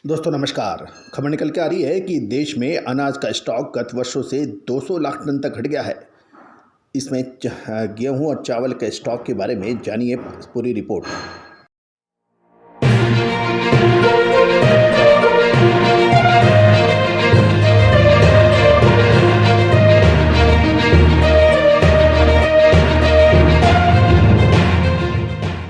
दोस्तों नमस्कार। खबर निकल के आ रही है कि देश में अनाज का स्टॉक गत वर्षों से 200 लाख टन तक घट गया है। इसमें गेहूं और चावल के स्टॉक के बारे में जानिए पूरी रिपोर्ट।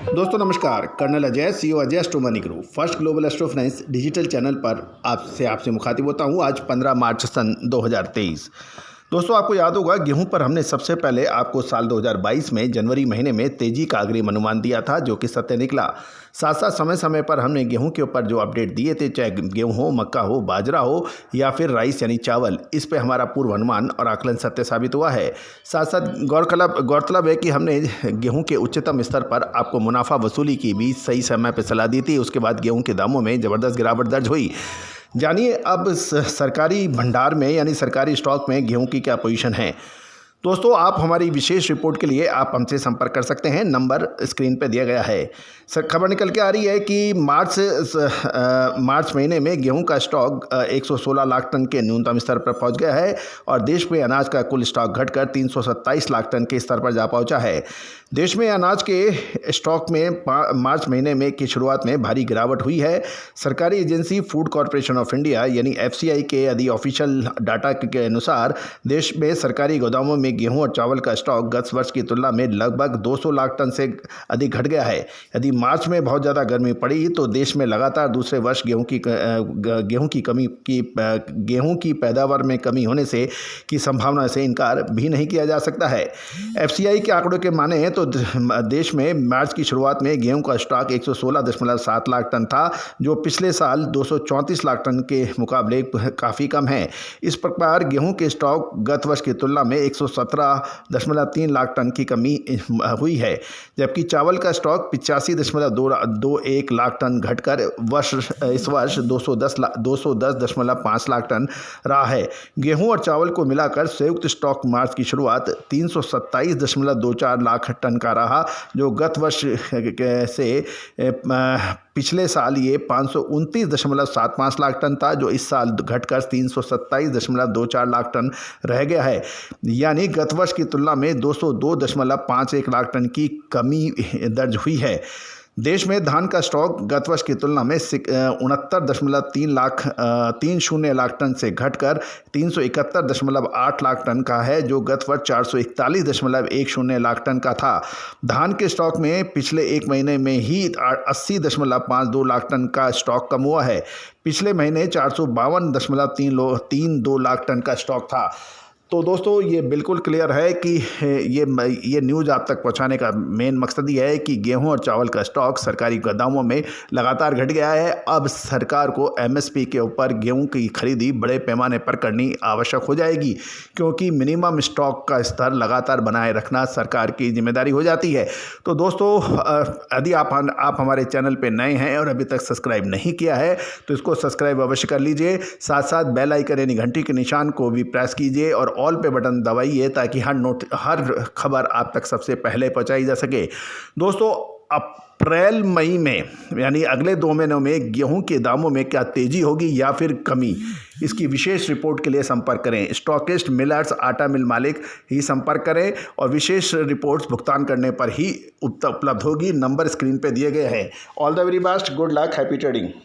दोस्तों नमस्कार। Colonel Ajay, CEO Ajay astro money group first global astro finance digital channel पर आपसे मुखातिब होता हूं। आज 15 मार्च सन 2023। दोस्तों आपको याद होगा गेहूं पर हमने सबसे पहले आपको साल 2022 में जनवरी महीने में तेजी का अग्रिम अनुमान दिया था, जो कि सत्य निकला। साथ साथ समय समय पर हमने गेहूं के ऊपर जो अपडेट दिए थे, चाहे गेहूं हो, मक्का हो, बाजरा हो या फिर राइस यानी चावल, इस पे हमारा पूर्व अनुमान और आकलन सत्य साबित हुआ है। साथ साथ गौरतलब है कि हमने गेहूं के उच्चतम स्तर पर आपको मुनाफा वसूली की भी सही समय पर सलाह दी थी। उसके बाद गेहूं के दामों में ज़बरदस्त गिरावट दर्ज हुई। जानिए अब सरकारी भंडार में यानी सरकारी स्टॉक में गेहूं की क्या पोजीशन है। दोस्तों आप हमारी विशेष रिपोर्ट के लिए आप हमसे संपर्क कर सकते हैं। नंबर स्क्रीन पे दिया गया है। खबर निकल के आ रही है कि मार्च महीने में गेहूं का स्टॉक 116 लाख टन के न्यूनतम स्तर पर पहुंच गया है और देश में अनाज का कुल स्टॉक घटकर 327 लाख टन के स्तर पर जा पहुंचा है। देश में अनाज के स्टॉक में मार्च महीने में की शुरुआत में भारी गिरावट हुई है। सरकारी agency food corporation of India यानी FCI के यदि ऑफिशियल डाटा के अनुसार देश में सरकारी गोदामों में गेहूं और चावल का स्टॉक गत वर्ष की तुलना में लगभग 200 लाख टन से अधिक घट गया है। यदि मार्च में बहुत ज़्यादा गर्मी पड़ी तो देश में लगातार दूसरे वर्ष गेहूं की पैदावार में कमी होने से की संभावना से इनकार भी नहीं किया जा सकता है। FCI के आंकड़ों के माने तो देश में मार्च की शुरुआत में गेहूं का स्टॉक 116.7 लाख टन था, जो पिछले साल 234 लाख टन के मुकाबले काफ़ी कम है। इस प्रकार गेहूं के स्टॉक गत वर्ष की तुलना में 117.3 लाख टन की कमी हुई है, जबकि चावल का स्टॉक 85.21 लाख टन घटकर इस वर्ष 210.5 लाख टन रहा है। गेहूं और चावल को मिलाकर संयुक्त स्टॉक मार्च की शुरुआत 327.24 लाख टन का रहा, जो गत वर्ष से पिछले साल ये 529.75 लाख टन था, जो इस साल घटकर 327.24 लाख टन रह गया है। यानी गत वर्ष की तुलना में 202.51 लाख टन की कमी दर्ज हुई है। देश में धान का स्टॉक गत वर्ष की तुलना में 69.30 लाख टन से घटकर 371.8 लाख टन का है, जो गत वर्ष 441.10 लाख टन का था। धान के स्टॉक में पिछले एक महीने में ही 80.52 लाख टन का स्टॉक कम हुआ है। पिछले महीने 452.32 लाख टन का स्टॉक था। तो दोस्तों ये बिल्कुल क्लियर है कि ये न्यूज़ आप तक पहुंचाने का मेन मकसद ये है कि गेहूं और चावल का स्टॉक सरकारी गोदामों में लगातार घट गया है। अब सरकार को MSP के ऊपर गेहूं की खरीदी बड़े पैमाने पर करनी आवश्यक हो जाएगी, क्योंकि मिनिमम स्टॉक का स्तर लगातार बनाए रखना सरकार की जिम्मेदारी हो जाती है। तो दोस्तों यदि आप हमारे चैनल पर नए हैं और अभी तक सब्सक्राइब नहीं किया है तो इसको सब्सक्राइब अवश्य कर लीजिए। साथ साथ बेल आइकन यानी घंटी के निशान को भी प्रेस कीजिए और ऑल पे बटन दबाइए, ताकि हर खबर आप तक सबसे पहले पहुंचाई जा सके। दोस्तों अप्रैल मई में यानी अगले 2 महीनों में गेहूं के दामों में क्या तेजी होगी या फिर कमी, इसकी विशेष रिपोर्ट के लिए संपर्क करें। स्टॉकिस्ट, मिलर्स, आटा मिल मालिक ही संपर्क करें और विशेष रिपोर्ट्स भुगतान करने पर ही उपलब्ध होगी। नंबर स्क्रीन पे दिए गए हैं। All the very best, good luck, happy trading.